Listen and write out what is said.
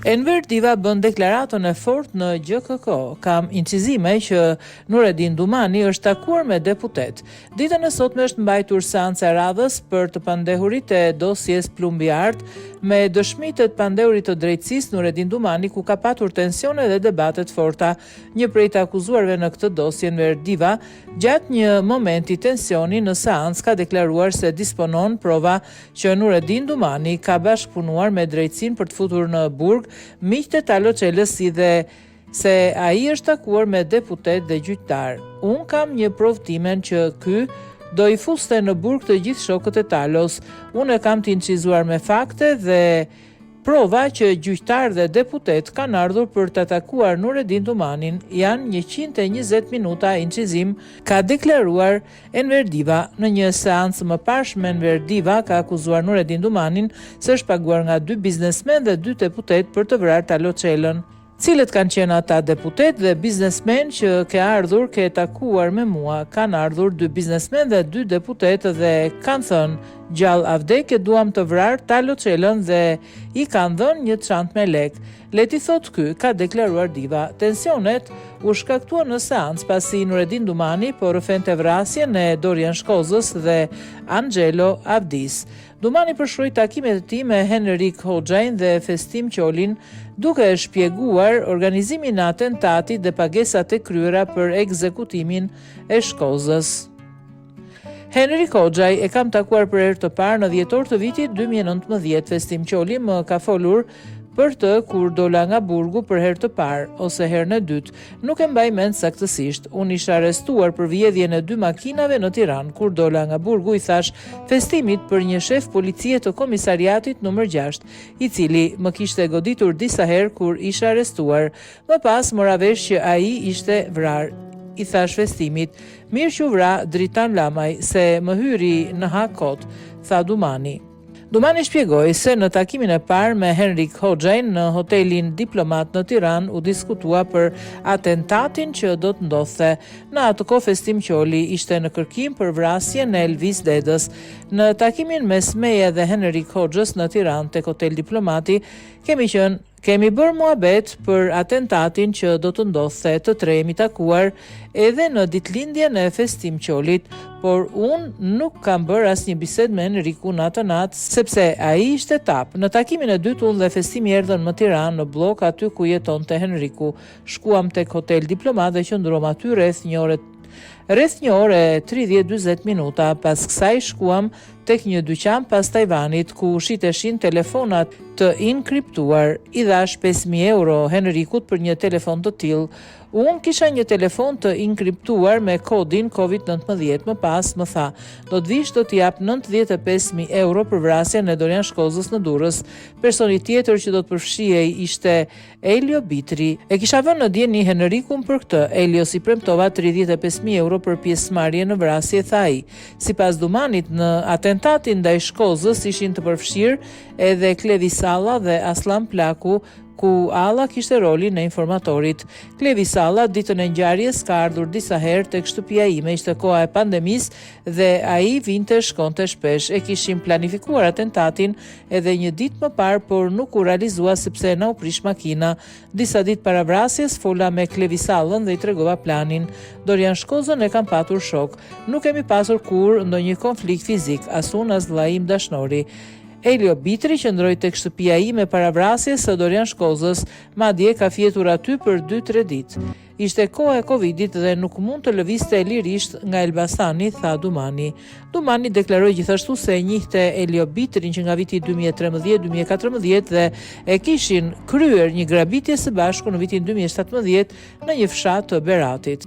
Enver Diva bën deklaratën e fortë në GKK. Kam incizime që Nureddin Dumani është takuar me deputet. Ditën e sotme është mbajtur seanca e radhës për të pandehurit e dosjes Plumbi Art me dëshmitë të pandehurit të drejtësisë Nureddin Dumani, ku ka patur tensione dhe debate të forta. Një prej të akuzuarve në këtë dosje, Enver Diva, gjatë një momenti tensioni në seancë ka deklaruar se disponon prova që Nureddin Dumani ka bashkëpunuar me drejtësinë për të futur në burg miqtë e Taloçelës, si dhe se ai është takuar me deputet dhe gjyqtar. Unë kam një provë timen që ky do i fuste në burg të gjithë shokët e Talos. Unë e kam të incizuar me fakte dhe prova që gjyqtar dhe deputet kanë ardhur për të atakuar Nureddin Dumanin. Janë 120 minuta incizim, ka deklaruar Enver Diva. Në një seancë më pashme, Enver Diva ka akuzuar Nureddin Dumanin se është paguar nga 2 biznesmen dhe 2 deputet për të vrarë Taloçelën. Cilët kanë qenë ata deputet dhe biznesmen që ke ardhur, ke takuar me mua? Kanë ardhur 2 biznesmen dhe 2 deputet dhe kanë thënë: gjallë avdek e duam të vrarë Taloçelën dhe i kanë dhënë një çantë me lek. Leti thot ky, ka deklaruar Diva. Tensionet u shkaktuan në seancë pasi Nureddin Dumani po rrëfente vrasjen e Dorian Shkozës dhe Angelo Avdis. Dumani përshkroi takimet e tij me Henrik Hoxhajin dhe Festim Qolin, duke shpjeguar organizimin e atentatit dhe pagesat e kryera për ekzekutimin e Shkozës. Henrik Hoxhaj e kam takuar për herë të parë në dhjetor të vitit 2019. Festim Qoli më ka folur për të kur dola nga burgu për herë të parë ose herën e dytë. Nuk e mbaj mend saktësisht. Unë isha arrestuar për vjedhjen e 2 makinave në Tiranë. Kur dola nga burgu, i thash Festimit për një shef policie të komisariatit numër 6, i cili më kishte goditur disa herë kur isha arrestuar. Më pas mora vesh që ai ishte vrarë. I thash Festimit: mirë që vra Dritan Lamaj, se më hyri në hakot, tha Dumani. Dumani shpjegoi se në takimin e parë me Henrik Hoxhajin në hotelin Diplomat në Tiranë u diskutua për atentatin që do të ndodhte. Në atë kohë Festim Qoli ishte në kërkim për vrasjen e Elvis Dedës. Në takimin mes meje dhe Henrik Hoxhës në Tiranë tek hotel Diplomati kemi bërë muhabet për atentatin që do të ndodhte. Të tre jemi takuar edhe në ditëlindjen e Festim Qolit, por unë nuk kam bërë asnjë bisedë me Henrikun atë natë, sepse ai ishte tap. Në takimin e dytë unë dhe Festimi erdhën në Tiranë, në blok aty ku jetonte Henriku. Shkuam tek hotel Diplomat dhe qëndruam aty rreth një orë e 30-40 minuta. Pas kësaj shkuam tek një dyqan pas Tajvanit ku shiteshin telefonat të inkriptuar. I dhash 5.000 euro Henrikut për një telefon të tillë. Unë kisha një telefon të inkriptuar me kodin COVID-19. Më pas më tha: do të vish, do t'i jap 95.000 euro për vrasjen e Dorian Shkozës në Durrës. Personi tjetër që do të përfshihej ishte Elio Bitri. E kisha vënë në dieni Henrikun për këtë. Elio si premtova 35.000 euro për pjesëmarrje në vrasje, tha ai. Sipas Dumanit, në atentatin ndaj Shkozës ishin të përfshirë edhe Klevi Salla dhe Aslan Plaku, ku Alla kishte rolin e informatorit. Klevi Salla ditën e ngjarjes ka ardhur disa herë tek shtëpia ime, ishte koha e pandemisë dhe ai vinte shkonte shpesh. E kishim planifikuar atentatin edhe një ditë më parë, por nuk u realizua sepse na u prish makina. Disa ditë para vrasjes fola me Klevi Sallën dhe i tregova planin. Dorian Shkozën e kam patur shok. Nuk kemi pasur kur ndonjë konflikt fizik, as unë as vllai im dashnori. Elio Bitri qëndroi tek shtëpia ime para vrasjes së Dorian Shkozës, madje ka fjetur aty për 2-3 ditë. Ishte koha e Covidit dhe nuk mund të lëvizte lirisht nga Elbasani, tha Dumani. Dumani deklaroi gjithashtu se e njihte Elio Bitrin që nga viti 2013-2014 dhe e kishin kryer një grabitje së bashku në vitin 2017 në një fshat të Beratit.